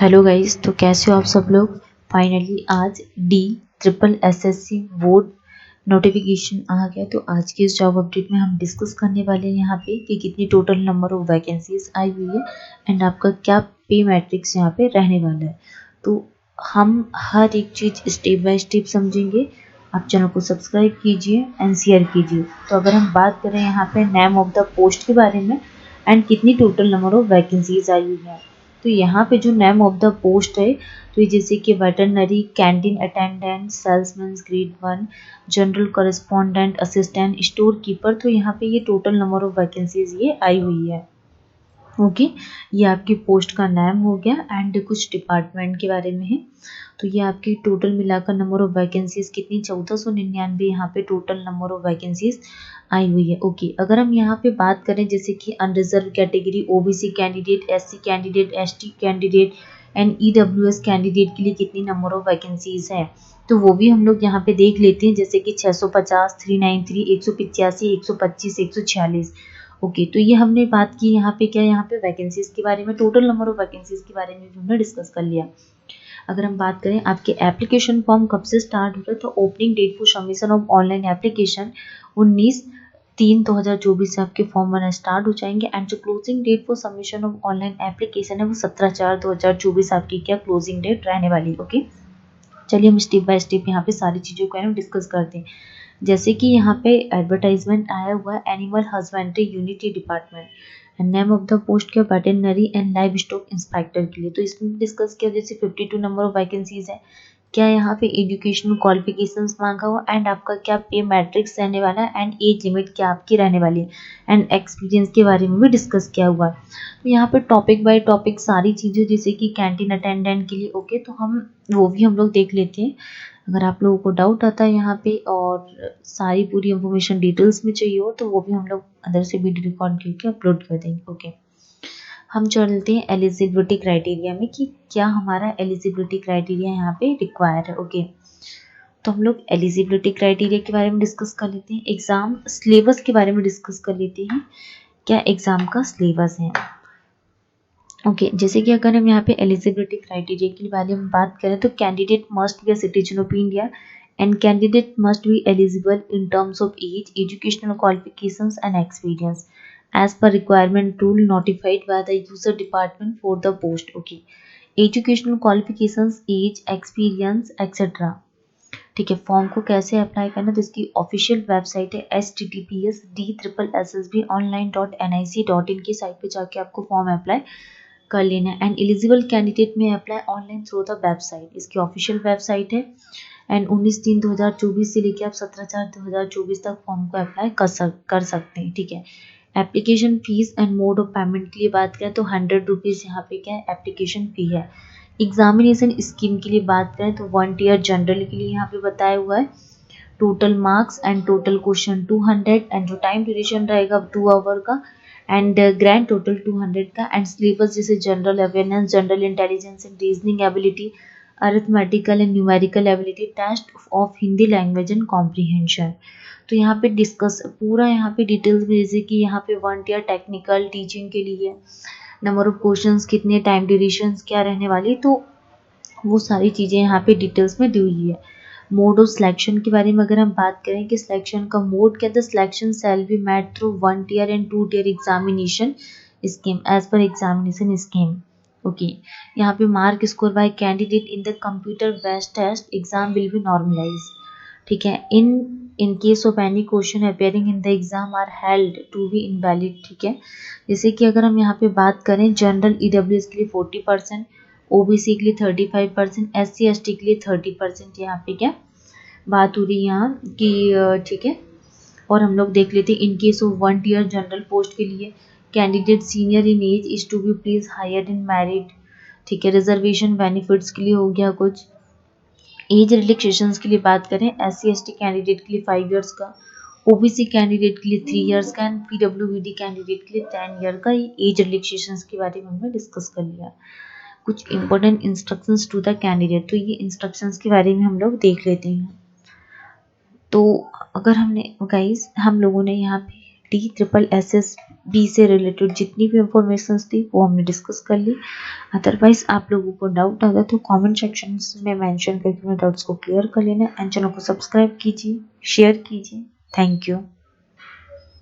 Hello guys, तो कैसे हो आप सब लोग। फाइनली आज D triple SSC board notification आ गया। तो आज की इस जॉब अपडेट में हम डिस्कस करने वाले हैं यहाँ पे कि कितनी टोटल नंबर ऑफ वैकेंसीज आई हुई है एंड आपका क्या पे मैट्रिक्स यहाँ पे रहने वाला है। तो हम हर एक चीज़ स्टेप बाय स्टेप समझेंगे। आप चैनल को सब्सक्राइब कीजिए एंड शेयर कीजिए। तो अगर हम बात करें यहाँ पे नेम ऑफ द पोस्ट के बारे में एंड कितनी टोटल नंबर ऑफ वैकेंसीज आई हुई है, तो यहाँ पे जो नेम ऑफ द पोस्ट है, तो ये जैसे कि veterinary canteen attendant, salesman grade 1, general correspondent, assistant, store keeper, तो यहाँ पे ये टोटल नंबर ऑफ वैकेंसीज ये आई हुई है। ओके, ये आपकी पोस्ट का नाम हो गया एंड कुछ डिपार्टमेंट के बारे में है। तो ये आपकी टोटल मिलाकर नंबर ऑफ वैकेंसीज कितनी 1499 यहाँ पे टोटल नंबर ऑफ वैकेंसीज आई हुई है। ओके, अगर हम यहाँ पे बात करें जैसे कि unreserved category, OBC candidate, SC candidate, ST candidate and EWS candidate के लिए कितनी नंबर ऑफ वैकेंसीज है, तो वो भी हम लोग यहाँ पे देख लेते हैं। जैसे कि 650, 393, 185, 125, 146। ओके, तो ये हमने बात की यहाँ पे क्या, यहाँ पे वैकेंसीज के बारे में, टोटल नंबर ऑफ वैकेंसीज के बारे में भी हमने डिस्कस कर लिया। अगर हम बात करें आपके एप्लीकेशन फॉर्म कब से स्टार्ट हो रहा है, तो opening date for submission of online application 19/3/2024 से आपके फॉर्म बनना स्टार्ट हो जाएंगे एंड जो closing date for submission of online application है वो 17/4/2024 आपकी क्या क्लोजिंग डेट रहने वाली। ओके, चलिए हम स्टेप बाय स्टेप यहाँ पे सारी चीज़ों को हम डिस्कस करते हैं। जैसे कि यहाँ पे एडवर्टाइजमेंट आया हुआ है animal husbandry unity department and name of the post क्या, veterinary and livestock inspector के लिए। तो इसमें डिस्कस किया जैसे 52 नंबर ऑफ वैकेंसीज है। क्या यहाँ पे एजुकेशनल क्वालिफिकेशंस मांगा हुआ एंड आपका क्या पे मैट्रिक्स रहने वाला है एंड एज लिमिट क्या आपकी रहने वाली है एंड एक्सपीरियंस के बारे में भी डिस्कस किया हुआ है। तो यहाँ पे टॉपिक बाय टॉपिक सारी चीज़ें, जैसे कि कैंटीन अटेंडेंट के लिए ओके, तो हम वो भी हम लोग देख लेते हैं। अगर आप लोगों को डाउट आता है यहाँ पे और सारी पूरी इंफॉर्मेशन डिटेल्स में चाहिए हो, तो वो भी हम लोग अंदर से वीडियो रिकॉर्ड करके अपलोड कर देंगे। ओके, हम चलते हैं एलिजिबिलिटी क्राइटेरिया में कि क्या हमारा एलिजिबिलिटी क्राइटेरिया यहाँ पे रिक्वायर है। ओके, तो हम लोग एलिजिबिलिटी क्राइटेरिया के बारे में डिस्कस कर लेते हैं। एग्जाम सिलेबस के बारे में डिस्कस कर लेते हैं, क्या एग्जाम का सिलेबस है। ओके, जैसे कि अगर हम यहाँ पे एलिजिबिलिटी क्राइटेरिया के बारे में बात करें, तो candidate must be a citizen of India and candidate must be eligible in terms of age, educational qualifications and experience as per requirement rule notified by the user department for the post. Okay, educational qualifications, age, experience etc. ठीक है, form को कैसे apply करना, तो इसकी official website है https://d-online.nic.in की site पे जाके आपको फॉर्म अप्लाई कर लेना है एंड एलिजिबल कैंडिडेट में apply online through the website. इसकी ऑफिशियल वेबसाइट है एंड 19/3/2024 से लेकर आप 17/4/2024 तक फॉर्म को अप्लाई कर सकते हैं। ठीक है, application fees and mode of payment के लिए बात करें तो 100 रुपीज़ यहाँ पे क्या है एप्लीकेशन फ़ी है। एग्जामिनेशन स्कीम के लिए बात करें तो 1 ईयर जनरल के लिए यहाँ पे बताया हुआ है, total marks and total question 200 and जो टाइम ड्यूरेशन रहेगा 2 आवर का एंड ग्रैंड टोटल 200 का एंड सिलेबस जैसे general awareness, general intelligence and reasoning ability, arithmetical and numerical ability, test of Hindi language and comprehension. तो यहाँ पे डिस्कस पूरा यहाँ पे डिटेल्स में, जैसे कि यहाँ पे 1 ईयर टेक्निकल टीचिंग के लिए नंबर ऑफ क्वेश्चंस कितने, टाइम ड्यूरेशन क्या रहने वाली, तो वो सारी चीज़ें यहाँ पे डिटेल्स में दी हुई है। मोड ऑफ सिलेक्शन के बारे में अगर हम बात करें कि सिलेक्शन का मोड क्या था, selection shall be made through 1 year and 2 year examination scheme as per examination scheme. Okay, यहाँ पे mark score by candidate in the computer based test exam will be normalise. ठीक है, in case of any question appearing in the exam are held to be invalid. ठीक है, जैसे कि अगर हम यहाँ पे बात करें जनरल ईडब्ल्यूएस के लिए 40%, ओबीसी के लिए 35%, एससी एसटी के लिए 30%, यहाँ पे क्या बात हो रही है यहाँ कि ठीक है। और हम लोग देख लेते हैं in case of 1 year general post के लिए candidate senior in age is to be please higher in merit. ठीक है, रिजर्वेशन बेनिफिट्स के लिए हो गया कुछ। एज रिलैक्सेशंस के लिए बात करें, एससी एसटी कैंडिडेट के लिए 5 इयर्स का, ओबीसी कैंडिडेट के लिए 3 इयर्स का एंड पीडब्ल्यूबीडी कैंडिडेट के लिए 10 ईयर का एज रिलैक्सेशंस के बारे में हमने डिस्कस कर लिया। कुछ important instructions to the candidate, तो ये इंस्ट्रक्शंस के बारे में हम लोग देख लेते हैं। तो अगर हमने गाइस हम लोगों ने यहाँ पे DSSS-B से रिलेटेड जितनी भी इंफॉर्मेशन थी वो हमने डिस्कस कर ली। अदरवाइज आप लोगों को डाउट आता तो कमेंट सेक्शन में मेंशन करके अपने डाउट्स को क्लियर कर लेना एंड चैनल को सब्सक्राइब कीजिए, शेयर कीजिए। Thank you.